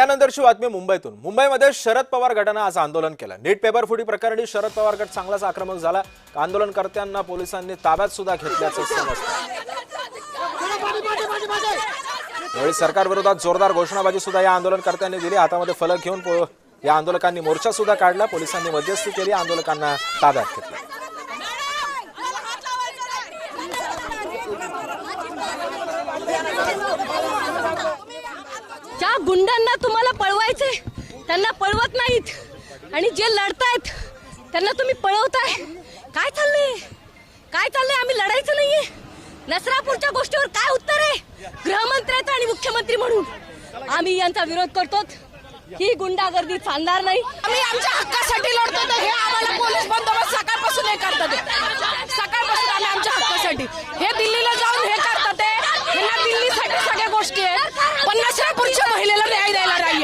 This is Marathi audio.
त्यानंतरची बातमी मुंबईतून। मुंबईमध्ये शरद पवार गटानं आज आंदोलन केलं। नीट पेपर फुटी प्रकरणी शरद पवार गट चांगलाच आक्रमक झाला। आंदोलनकर्त्यांना पोलिसांनी ताब्यात सुद्धा घेतल्याचं समजतं। यावेळी सरकार विरोधात जोरदार घोषणाबाजी सुद्धा या आंदोलनकर्त्यांनी दिली। हातामध्ये फलक घेऊन या आंदोलकांनी मोर्चा सुद्धा काढला। पोलिसांनी मध्यस्थी केली, आंदोलकांना ताब्यात घेतलं। ज्या गुंडांना तुम्हाला पळवायचे त्यांना पळवत नाहीत आणि जे लढतायत त्यांना तुम्ही पळवताय। काय चाललंय? आम्ही लढायचं नाहीये? नसरापूरच्या गोष्टीवर काय उत्तर आहे? गृहमंत्री आहेत आणि मुख्यमंत्री म्हणून आम्ही यांचा विरोध करतो। ही गुंडागर्दी चालणार नाही। आम्ही आमच्या हक्कासाठी लढतो, तर हे आम्हाला पोलीस बंदोबस्त सकाळपासून हे करतात। सकाळपासून आम्ही आमच्या हक्कासाठी हे दिल्लीला जाऊन हे करतात। ह्यांना दिल्लीसाठी सगळ्या गोष्टी आहेत, पण नसरापूरच्या महिलेला न्याय द्यायला नाही।